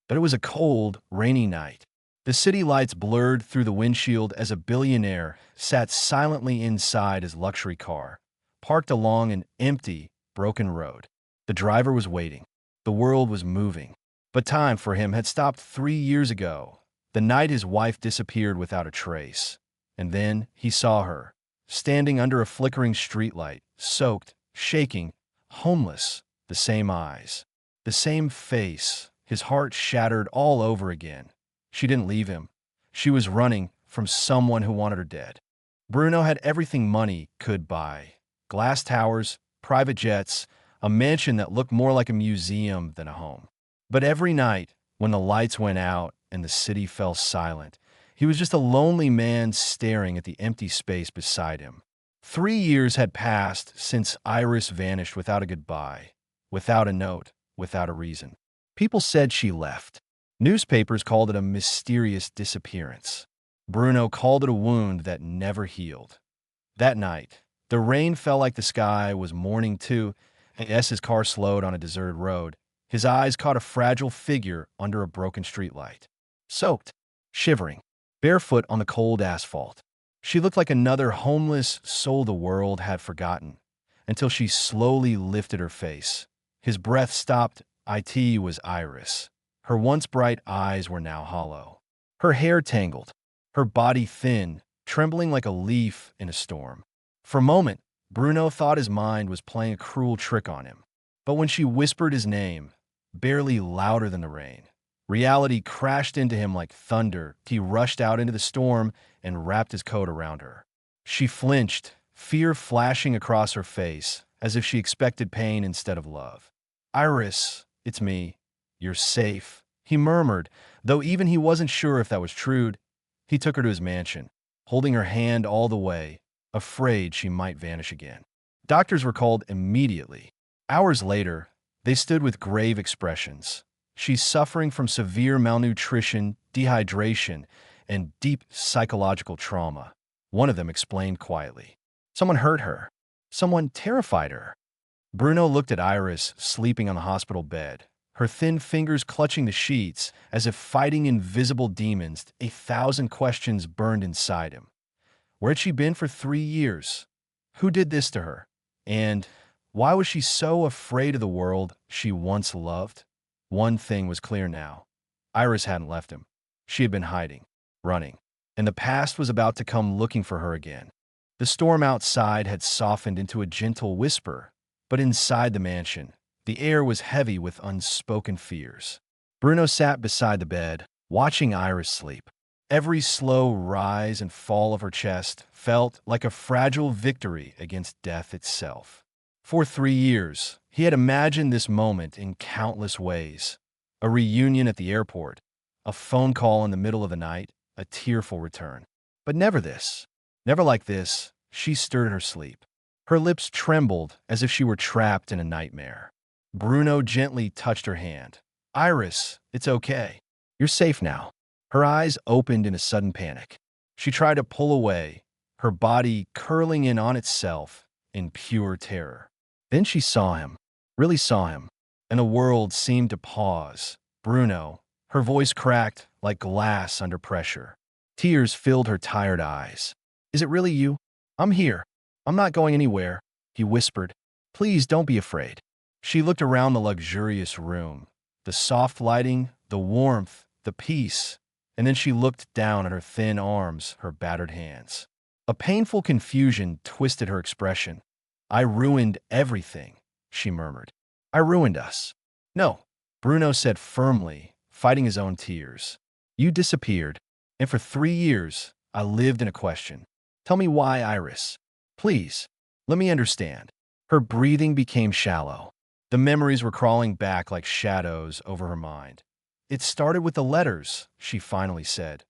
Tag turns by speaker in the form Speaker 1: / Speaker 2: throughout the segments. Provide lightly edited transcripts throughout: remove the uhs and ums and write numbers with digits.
Speaker 1: But it was a cold, rainy night. The city lights blurred through the windshield as a billionaire sat silently inside his luxury car, parked along an empty, broken road. The driver was waiting. The world was moving. But time for him had stopped 3 years ago, the night his wife disappeared without a trace. And then he saw her, standing under a flickering streetlight, soaked, shaking, homeless, the same eyes, the same face, his heart shattered all over again. She didn't leave him. She was running from someone who wanted her dead. Bruno had everything money could buy: glass towers, private jets, a mansion that looked more like a museum than a home. But every night, when the lights went out and the city fell silent, he was just a lonely man staring at the empty space beside him. 3 years had passed since Iris vanished without a goodbye, without a note, without a reason. People said she left. Newspapers called it a mysterious disappearance. Bruno called it a wound that never healed. That night, the rain fell like the sky was mourning too, and as his car slowed on a deserted road, his eyes caught a fragile figure under a broken streetlight. Soaked, shivering, barefoot on the cold asphalt. She looked like another homeless soul the world had forgotten, until she slowly lifted her face. His breath stopped. It was Iris. Her once bright eyes were now hollow. Her hair tangled, her body thin, trembling like a leaf in a storm. For a moment, Bruno thought his mind was playing a cruel trick on him. But when she whispered his name, barely louder than the rain, reality crashed into him like thunder. He rushed out into the storm and wrapped his coat around her. She flinched, fear flashing across her face, as if she expected pain instead of love. "Iris, it's me. You're safe," he murmured, though even he wasn't sure if that was true. He took her to his mansion, holding her hand all the way, afraid she might vanish again. Doctors were called immediately. Hours later, they stood with grave expressions. "She's suffering from severe malnutrition, dehydration, and deep psychological trauma," one of them explained quietly. "Someone hurt her. Someone terrified her." Bruno looked at Iris sleeping on the hospital bed, her thin fingers clutching the sheets as if fighting invisible demons. 1,000 questions burned inside him. Where had she been for 3 years? Who did this to her? And why was she so afraid of the world she once loved? One thing was clear now. Iris hadn't left him. She had been hiding, running, and the past was about to come looking for her again. The storm outside had softened into a gentle whisper, but inside the mansion, the air was heavy with unspoken fears. Bruno sat beside the bed, watching Iris sleep. Every slow rise and fall of her chest felt like a fragile victory against death itself. For 3 years, he had imagined this moment in countless ways. A reunion at the airport, a phone call in the middle of the night, a tearful return. But never this. Never like this. She stirred her sleep. Her lips trembled as if she were trapped in a nightmare. Bruno gently touched her hand. "Iris, it's okay. You're safe now." Her eyes opened in a sudden panic. She tried to pull away, her body curling in on itself in pure terror. Then she saw him, really saw him, and the world seemed to pause. "Bruno," her voice cracked like glass under pressure. Tears filled her tired eyes. "Is it really you? I'm here. I'm not going anywhere," he whispered. "Please don't be afraid." She looked around the luxurious room, the soft lighting, the warmth, the peace, and then she looked down at her thin arms, her battered hands. A painful confusion twisted her expression. "I ruined everything," she murmured. "I ruined us." "No," Bruno said firmly, fighting his own tears. "You disappeared, and for 3 years, I lived in a question. Tell me why, Iris. Please, let me understand." Her breathing became shallow. The memories were crawling back like shadows over her mind. "It started with the letters," she finally said.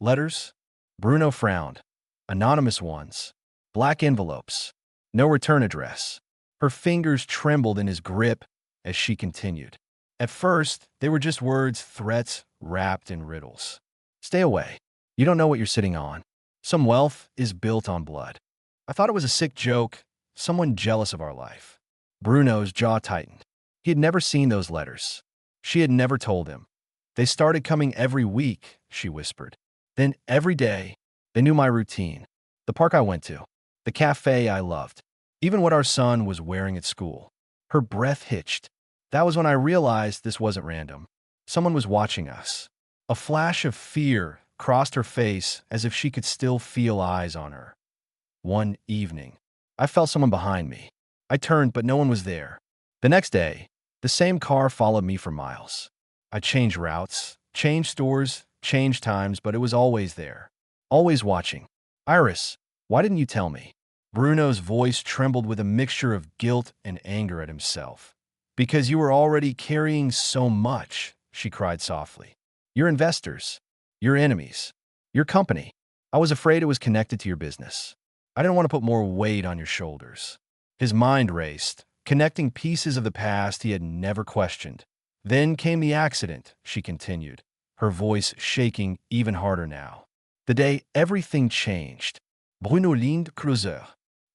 Speaker 1: "Letters?" Bruno frowned. "Anonymous ones. Black envelopes. No return address." Her fingers trembled in his grip as she continued. "At first, they were just words, threats wrapped in riddles. Stay away. You don't know what you're sitting on. Some wealth is built on blood. I thought it was a sick joke, someone jealous of our life." Bruno's jaw tightened. He had never seen those letters. She had never told him. They started coming every week, she whispered. Then every day, they knew my routine. The park I went to, the cafe I loved, even what our son was wearing at school. Her breath hitched. That was when I realized this wasn't random. Someone was watching us. A flash of fear crossed her face as if she could still feel eyes on her. One evening, I felt someone behind me. I turned, but no one was there. The next day, the same car followed me for miles. I changed routes, changed stores, changed times, but it was always there. Always watching. Iris, why didn't you tell me? Bruno's voice trembled with a mixture of guilt and anger at himself. Because you were already carrying so much, she cried softly. Your investors, your enemies, your company. I was afraid it was connected to your business. I didn't want to put more weight on your shoulders. His mind raced, connecting pieces of the past he had never questioned. Then came the accident, she continued, her voice shaking even harder now. The day everything changed. Bruno leaned closer.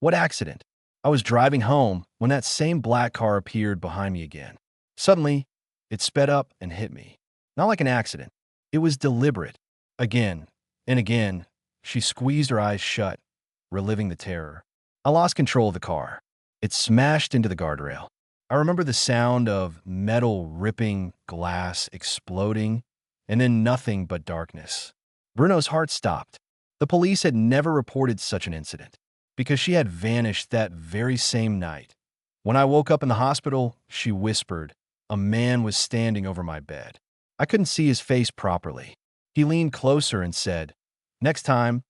Speaker 1: What accident? I was driving home when that same black car appeared behind me again. Suddenly, it sped up and hit me. Not like an accident. It was deliberate. Again and again, she squeezed her eyes shut, reliving the terror. I lost control of the car. It smashed into the guardrail. I remember the sound of metal ripping, glass exploding, and then nothing but darkness. Bruno's heart stopped. The police had never reported such an incident because she had vanished that very same night. When I woke up in the hospital, she whispered, a man was standing over my bed. I couldn't see his face properly. He leaned closer and said, next time,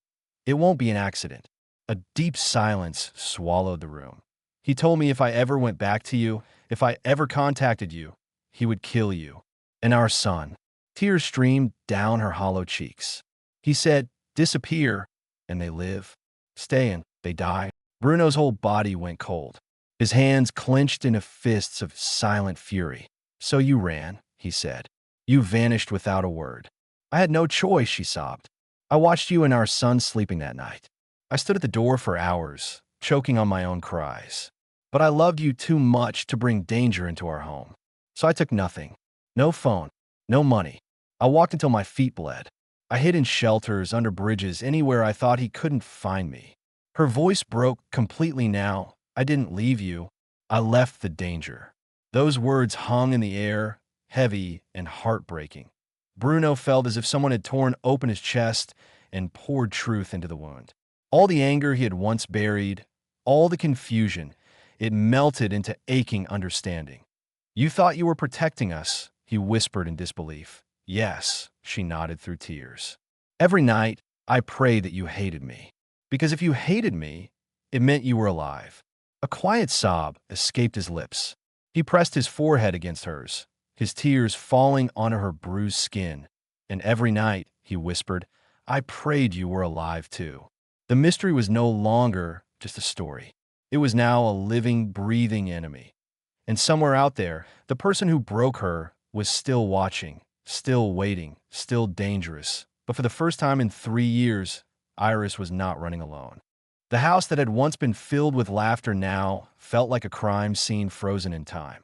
Speaker 1: it won't be an accident. A deep silence swallowed the room. He told me if I ever went back to you, if I ever contacted you, he would kill you. And our son. Tears streamed down her hollow cheeks. He said, disappear, and they live. Stay and they die. Bruno's whole body went cold. His hands clenched into fists of silent fury. So you ran, he said. You vanished without a word. I had no choice, she sobbed. I watched you and our son sleeping that night. I stood at the door for hours, choking on my own cries. But I loved you too much to bring danger into our home. So I took nothing. No phone, no money. I walked until my feet bled. I hid in shelters, under bridges, anywhere I thought he couldn't find me. Her voice broke completely now. I didn't leave you. I left the danger. Those words hung in the air, heavy and heartbreaking. Bruno felt as if someone had torn open his chest and poured truth into the wound. All the anger he had once buried, all the confusion, it melted into aching understanding. You thought you were protecting us, he whispered in disbelief. Yes, she nodded through tears. Every night, I prayed that you hated me. Because if you hated me, it meant you were alive. A quiet sob escaped his lips. He pressed his forehead against hers, his tears falling onto her bruised skin. And every night, he whispered, I prayed you were alive too. The mystery was no longer just a story. It was now a living, breathing enemy. And somewhere out there, the person who broke her was still watching, still waiting, still dangerous. But for the first time in 3 years, Iris was not running alone. The house that had once been filled with laughter now felt like a crime scene frozen in time.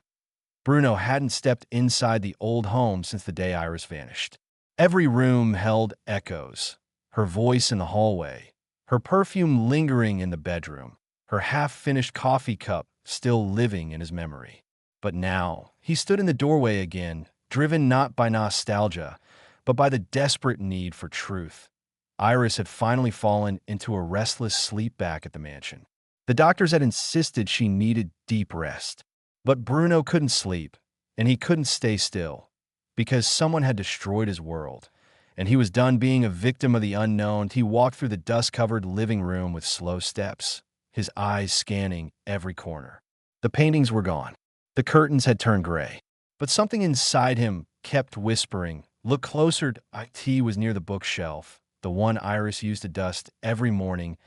Speaker 1: Bruno hadn't stepped inside the old home since the day Iris vanished. Every room held echoes, her voice in the hallway, her perfume lingering in the bedroom, her half-finished coffee cup still living in his memory. But now, he stood in the doorway again, driven not by nostalgia, but by the desperate need for truth. Iris had finally fallen into a restless sleep back at the mansion. The doctors had insisted she needed deep rest. But Bruno couldn't sleep, and he couldn't stay still, because someone had destroyed his world, and he was done being a victim of the unknown. He walked through the dust-covered living room with slow steps, his eyes scanning every corner. The paintings were gone. The curtains had turned gray. But something inside him kept whispering, look closer. IT was near the bookshelf, the one Iris used to dust every morning,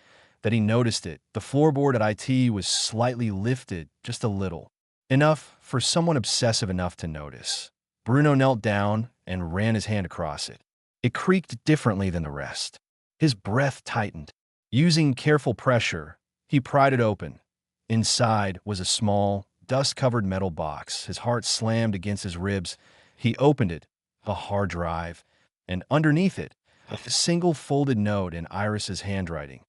Speaker 1: that he noticed it. The floorboard at IT was slightly lifted, just a little. Enough for someone obsessive enough to notice. Bruno knelt down and ran his hand across it. It creaked differently than the rest. His breath tightened. Using careful pressure, he pried it open. Inside was a small, dust-covered metal box. His heart slammed against his ribs. He opened it, a hard drive, and underneath it, a single folded note in Iris's handwriting.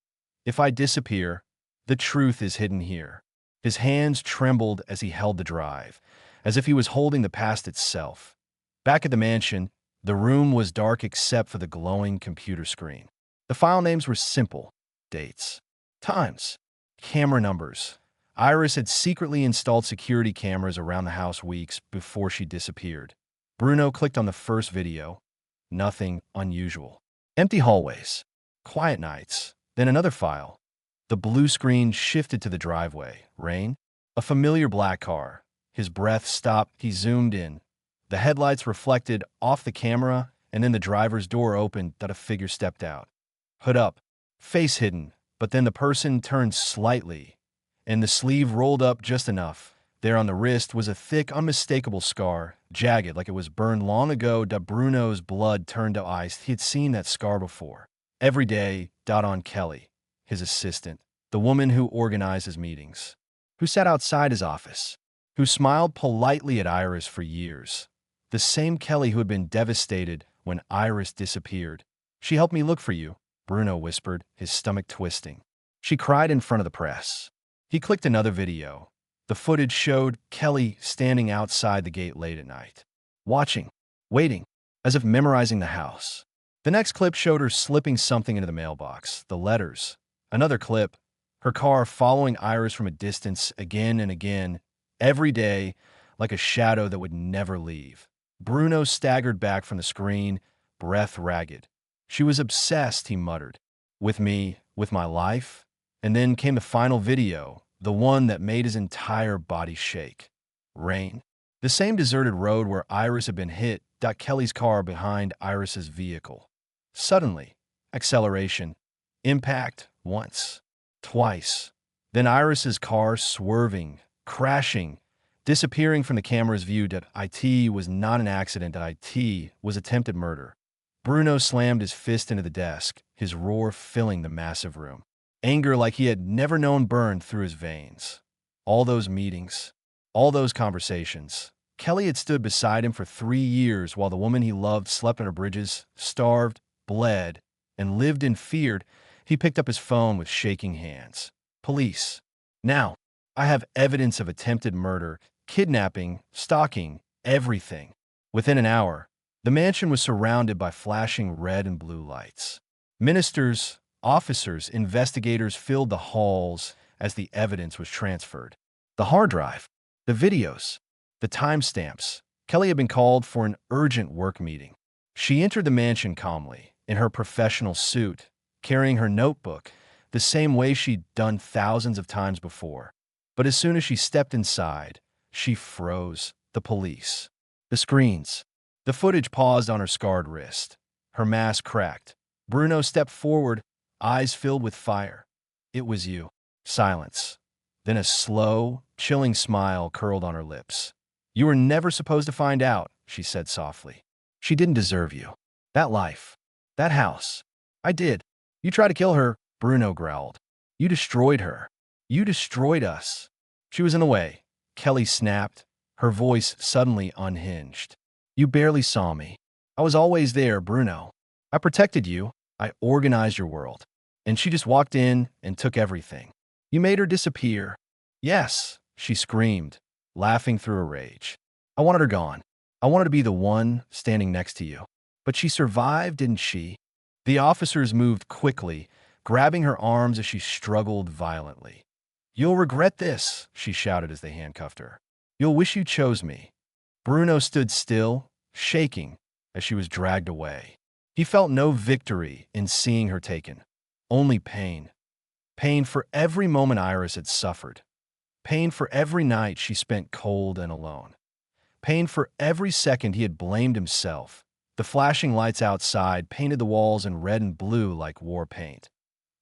Speaker 1: "If I disappear, the truth is hidden here." His hands trembled as he held the drive, as if he was holding the past itself. Back at the mansion, the room was dark except for the glowing computer screen. The file names were simple: dates, times, camera numbers. Iris had secretly installed security cameras around the house weeks before she disappeared. Bruno clicked on the first video. Nothing unusual. Empty hallways, quiet nights, then another file. The blue screen shifted to the driveway. Rain? A familiar black car. His breath stopped. He zoomed in. The headlights reflected off the camera, and then the driver's door opened. A figure stepped out. Hood up, face hidden, but then the person turned slightly, and the sleeve rolled up just enough. There on the wrist was a thick, unmistakable scar, jagged like it was burned long ago. Bruno's blood turned to ice. He had seen that scar before. Every day, on Kelly, his assistant, the woman who organized his meetings, who sat outside his office, who smiled politely at Iris for years. The same Kelly who had been devastated when Iris disappeared. "She helped me look for you," Bruno whispered, his stomach twisting. "She cried in front of the press." He clicked another video. The footage showed Kelly standing outside the gate late at night, watching, waiting, as if memorizing the house. The next clip showed her slipping something into the mailbox, the letters. Another clip, her car following Iris from a distance again and again, every day, like a shadow that would never leave. Bruno staggered back from the screen, breath ragged. "She was obsessed," he muttered. "With me, with my life." And then came the final video, the one that made his entire body shake. Rain. The same deserted road where Iris had been hit. Kelly's car behind Iris's vehicle. Suddenly, acceleration. Impact once, twice. Then Iris's car swerving, crashing, disappearing from the camera's view. It was not an accident. It was attempted murder. Bruno slammed his fist into the desk, his roar filling the massive room. Anger like he had never known burned through his veins. All those meetings, all those conversations. Kelly had stood beside him for 3 years while the woman he loved slept under bridges, starved, bled, and lived in fear. He picked up his phone with shaking hands. "Police. Now, I have evidence of attempted murder, kidnapping, stalking, everything." Within an hour, the mansion was surrounded by flashing red and blue lights. Ministers, officers, investigators filled the halls as the evidence was transferred. The hard drive, the videos, the timestamps. Kelly had been called for an urgent work meeting. She entered the mansion calmly, in her professional suit, carrying her notebook, the same way she'd done thousands of times before. But as soon as she stepped inside, she froze. The police, the screens, the footage paused on her scarred wrist. Her mask cracked. Bruno stepped forward, eyes filled with fire. "It was you." Silence. Then a slow, chilling smile curled on her lips. "You were never supposed to find out," she said softly. "She didn't deserve you. That life. That house. I did. You tried to kill her," Bruno growled. "You destroyed her. You destroyed us." She was in the way. Kelly snapped, her voice suddenly unhinged. "You barely saw me. I was always there, Bruno. I protected you. I organized your world. And she just walked in and took everything. You made her disappear." "Yes," she screamed, laughing through her rage. "I wanted her gone. I wanted to be the one standing next to you. But she survived, didn't she?" The officers moved quickly, grabbing her arms as she struggled violently. "You'll regret this," she shouted as they handcuffed her. "You'll wish you chose me." Bruno stood still, shaking, as she was dragged away. He felt no victory in seeing her taken, only pain. Pain for every moment Iris had suffered. Pain for every night she spent cold and alone. Pain for every second he had blamed himself. The flashing lights outside painted the walls in red and blue like war paint.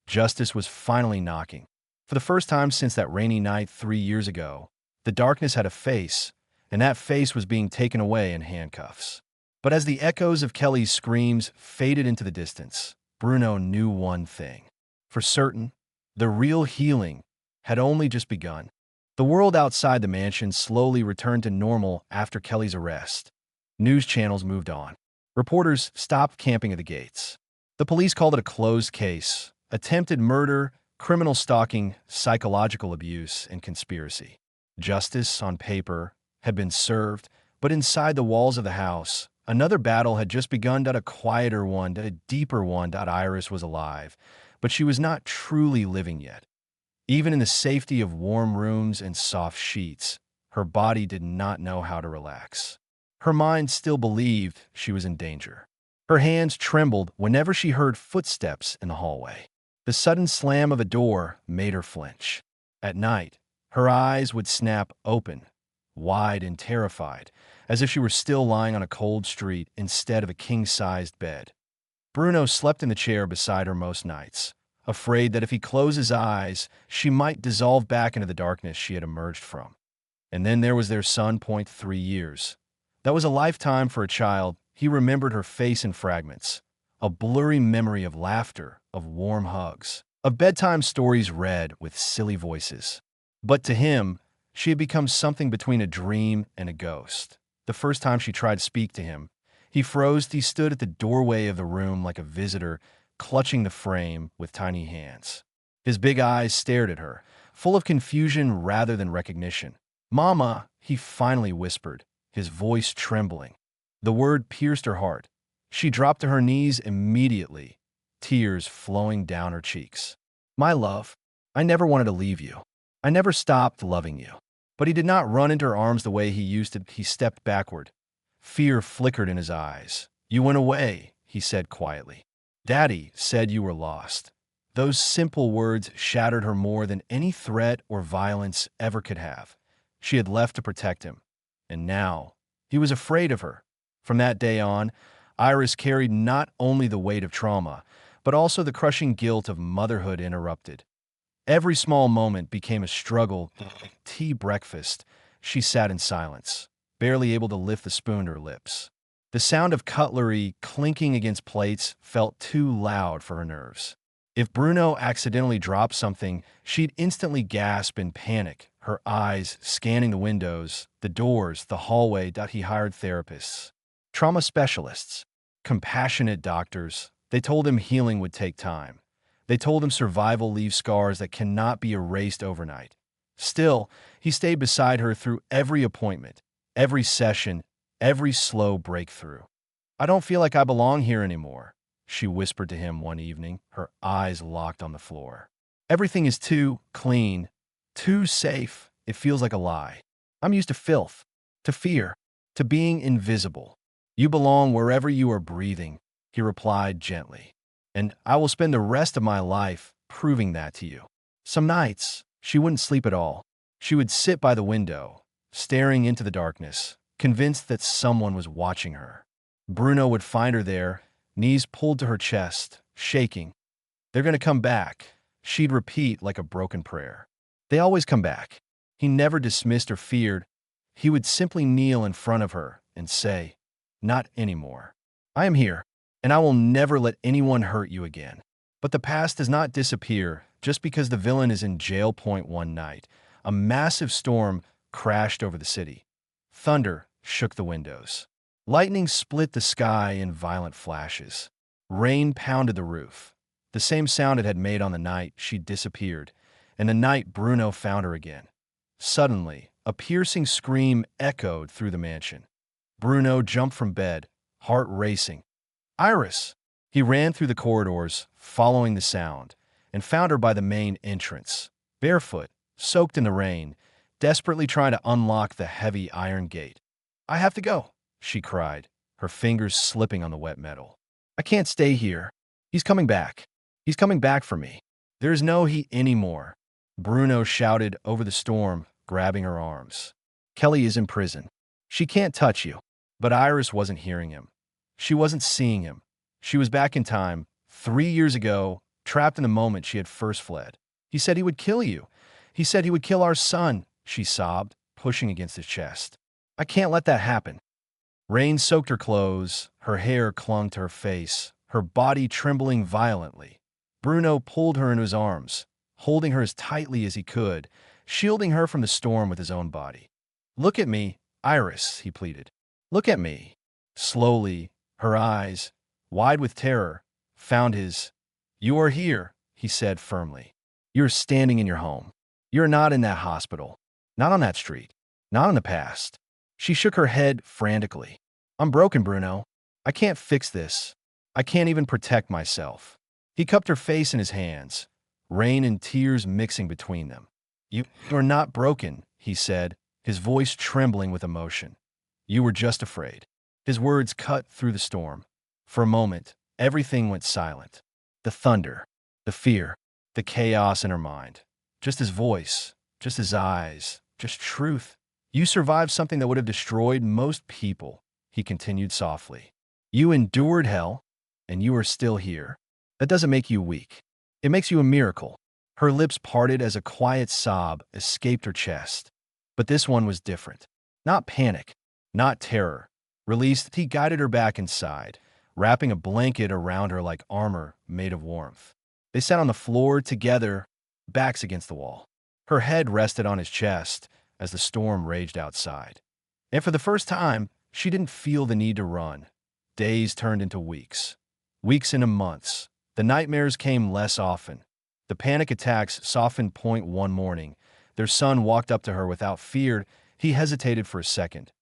Speaker 1: Justice was finally knocking. For the first time since that rainy night 3 years ago, the darkness had a face, and that face was being taken away in handcuffs. But as the echoes of Kelly's screams faded into the distance, Bruno knew one thing. For certain, the real healing had only just begun. The world outside the mansion slowly returned to normal after Kelly's arrest. News channels moved on. Reporters stopped camping at the gates. The police called it a closed case: attempted murder, criminal stalking, psychological abuse, and conspiracy. Justice, on paper, had been served, but inside the walls of the house, another battle had just begun. A quieter one, a deeper one. Iris was alive, but she was not truly living yet. Even in the safety of warm rooms and soft sheets, her body did not know how to relax. Her mind still believed she was in danger. Her hands trembled whenever she heard footsteps in the hallway. The sudden slam of a door made her flinch. At night, her eyes would snap open, wide and terrified, as if she were still lying on a cold street instead of a king-sized bed. Bruno slept in the chair beside her most nights, afraid that if he closed his eyes, she might dissolve back into the darkness she had emerged from. And then there was their son. 3 years. That was a lifetime for a child. He remembered her face in fragments, a blurry memory of laughter, of warm hugs, of bedtime stories read with silly voices. But to him, she had become something between a dream and a ghost. The first time she tried to speak to him, he froze. He stood at the doorway of the room like a visitor, clutching the frame with tiny hands. His big eyes stared at her, full of confusion rather than recognition. "Mama," he finally whispered, his voice trembling. The word pierced her heart. She dropped to her knees immediately, tears flowing down her cheeks. "My love, I never wanted to leave you. I never stopped loving you." But he did not run into her arms the way he used to. He stepped backward. Fear flickered in his eyes. "You went away," he said quietly. "Daddy said you were lost." Those simple words shattered her more than any threat or violence ever could have. She had left to protect him, and now he was afraid of her. From that day on, Iris carried not only the weight of trauma, but also the crushing guilt of motherhood interrupted. Every small moment became a struggle. Tea, breakfast, she sat in silence, barely able to lift the spoon to her lips. The sound of cutlery clinking against plates felt too loud for her nerves. If Bruno accidentally dropped something, she'd instantly gasp in panic, her eyes scanning the windows, the doors, the hallway. He hired therapists, trauma specialists, compassionate doctors. They told him healing would take time. They told him survival leaves scars that cannot be erased overnight. Still, he stayed beside her through every appointment, every session, every slow breakthrough. "I don't feel like I belong here anymore," she whispered to him one evening, her eyes locked on the floor. "Everything is too clean, too safe. It feels like a lie. I'm used to filth, to fear, to being invisible." "You belong wherever you are breathing," he replied gently. "And I will spend the rest of my life proving that to you." Some nights, she wouldn't sleep at all. She would sit by the window, staring into the darkness, convinced that someone was watching her. Bruno would find her there, knees pulled to her chest, shaking. "They're going to come back," she'd repeat like a broken prayer. "They always come back." He never dismissed or feared. He would simply kneel in front of her and say, "Not anymore. I am here, and I will never let anyone hurt you again." But the past does not disappear just because the villain is in jail. One night, a massive storm crashed over the city. Thunder shook the windows. Lightning split the sky in violent flashes. Rain pounded the roof, the same sound it had made on the night she disappeared, and the night Bruno found her again. Suddenly, a piercing scream echoed through the mansion. Bruno jumped from bed, heart racing. "Iris!" He ran through the corridors, following the sound, and found her by the main entrance, barefoot, soaked in the rain, desperately trying to unlock the heavy iron gate. "I have to go," she cried, her fingers slipping on the wet metal. "I can't stay here. He's coming back. He's coming back for me." "There is no he anymore," Bruno shouted over the storm, grabbing her arms. "Kelly is in prison. She can't touch you." But Iris wasn't hearing him. She wasn't seeing him. She was back in time, 3 years ago, trapped in the moment she had first fled. "He said he would kill you. He said he would kill our son," she sobbed, pushing against his chest. "I can't let that happen." Rain soaked her clothes, her hair clung to her face, her body trembling violently. Bruno pulled her into his arms, holding her as tightly as he could, shielding her from the storm with his own body. "Look at me, Iris," he pleaded. "Look at me." Slowly, Her eyes, wide with terror, found his. "You are here," he said firmly. "You're standing in your home. You're not in that hospital. Not on that street. Not in the past." She shook her head frantically. "I'm broken, Bruno. I can't fix this. I can't even protect myself." He cupped her face in his hands, rain and tears mixing between them. "You are not broken," he said, his voice trembling with emotion. "You were just afraid." His words cut through the storm. For a moment, everything went silent. The thunder, the fear, the chaos in her mind. Just his voice, just his eyes, just truth. "You survived something that would have destroyed most people," he continued softly. "You endured hell, and you are still here. That doesn't make you weak. It makes you a miracle." Her lips parted as a quiet sob escaped her chest. But this one was different. Not panic, not terror. Released, he guided her back inside, wrapping a blanket around her like armor made of warmth. They sat on the floor together, backs against the wall. Her head rested on his chest as the storm raged outside. And for the first time, she didn't feel the need to run. Days turned into weeks. Weeks into months. The nightmares came less often. The panic attacks softened. One morning, their son walked up to her without fear. He hesitated for a second,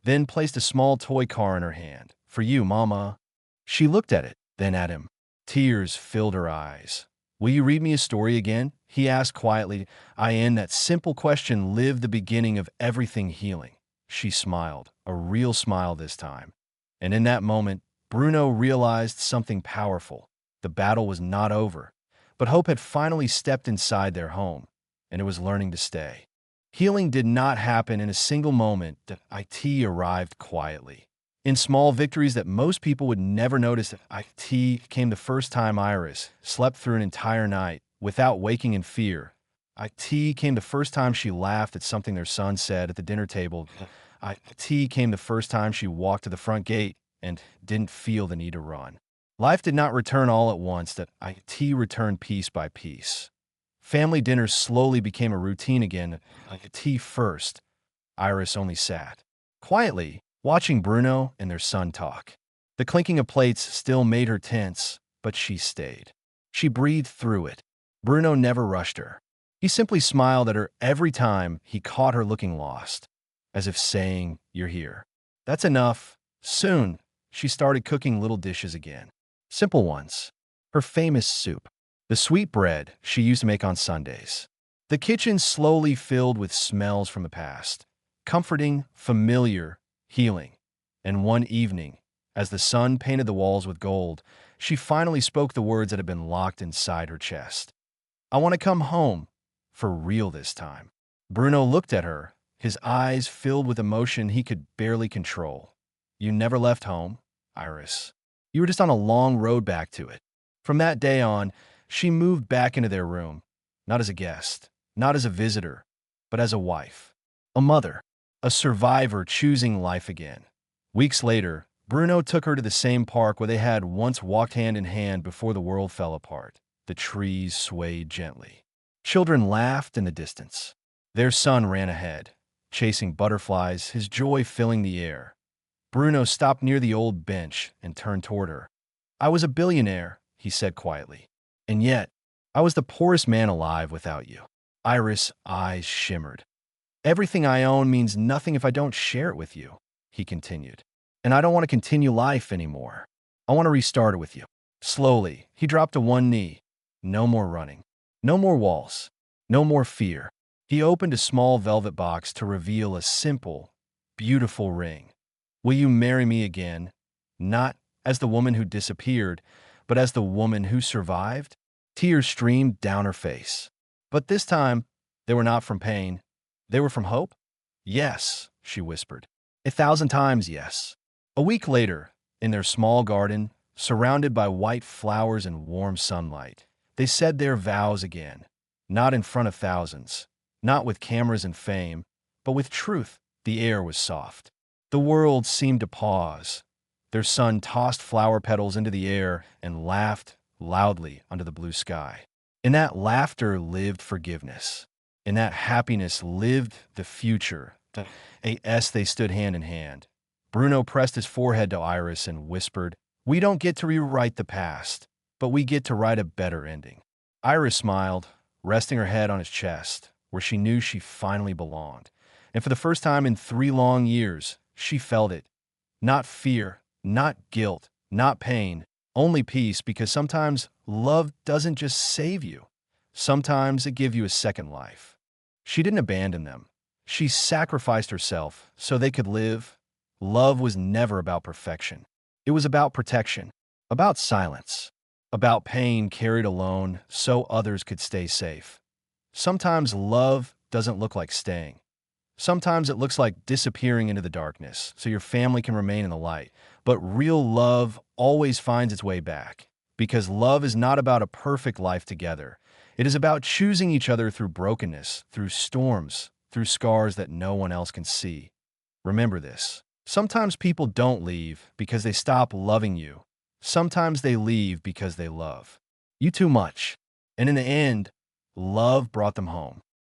Speaker 1: then placed a small toy car in her hand. "For you, Mama." She looked at it, then at him. Tears filled her eyes. "Will you read me a story again?" he asked quietly. That simple question lived the beginning of everything healing. She smiled, a real smile this time. And in that moment, Bruno realized something powerful. The battle was not over, but hope had finally stepped inside their home, and it was learning to stay. Healing did not happen in a single moment. It arrived quietly. In small victories that most people would never notice. It came the first time Iris slept through an entire night without waking in fear. It came the first time she laughed at something their son said at the dinner table. It came the first time she walked to the front gate and didn't feel the need to run. Life did not return all at once. It returned piece by piece. Family dinners slowly became a routine again. It first. Iris only sat quietly, watching Bruno and their son talk. The clinking of plates still made her tense, but she stayed. She breathed through it. Bruno never rushed her. He simply smiled at her every time he caught her looking lost, as if saying, "You're here. That's enough." Soon, she started cooking little dishes again. Simple ones. Her famous soup. The sweet bread she used to make on Sundays. The kitchen slowly filled with smells from the past. Comforting, familiar, healing. And one evening, as the sun painted the walls with gold, she finally spoke the words that had been locked inside her chest. "I want to come home. For real this time." Bruno looked at her, his eyes filled with emotion he could barely control. "You never left home, Iris. You were just on a long road back to it." From that day on, she moved back into their room, not as a guest, not as a visitor, but as a wife, a mother, a survivor choosing life again. Weeks later, Bruno took her to the same park where they had once walked hand in hand before the world fell apart. The trees swayed gently. Children laughed in the distance. Their son ran ahead, chasing butterflies, his joy filling the air. Bruno stopped near the old bench and turned toward her. "I was a billionaire," he said quietly. "And yet, I was the poorest man alive without you." Iris' eyes shimmered. "Everything I own means nothing if I don't share it with you," he continued. "And I don't want to continue life anymore. I want to restart it with you." Slowly, he dropped to one knee. No more running. No more walls. No more fear. He opened a small velvet box to reveal a simple, beautiful ring. "Will you marry me again? Not as the woman who disappeared, but as the woman who survived?" Tears streamed down her face. But this time, they were not from pain. They were from hope. "Yes," she whispered. 1,000 times yes. A week later, in their small garden, surrounded by white flowers and warm sunlight, they said their vows again. Not in front of thousands, not with cameras and fame, but with truth. The air was soft. The world seemed to pause. Their son tossed flower petals into the air and laughed loudly under the blue sky. In that laughter lived forgiveness. In that happiness lived the future. They stood hand in hand, Bruno pressed his forehead to Iris and whispered, "We don't get to rewrite the past, but we get to write a better ending." Iris smiled, resting her head on his chest, where she knew she finally belonged. And for the first time in 3 long years, she felt it. Not fear, not guilt, not pain, only peace, because sometimes love doesn't just save you. Sometimes it gives you a second life. She didn't abandon them. She sacrificed herself so they could live. Love was never about perfection. It was about protection, about silence, about pain carried alone so others could stay safe. Sometimes love doesn't look like staying. Sometimes it looks like disappearing into the darkness so your family can remain in the light. But real love always finds its way back, because love is not about a perfect life together. It is about choosing each other through brokenness, through storms, through scars that no one else can see. Remember this. Sometimes people don't leave because they stop loving you. Sometimes they leave because they love you too much. And in the end, love brought them home.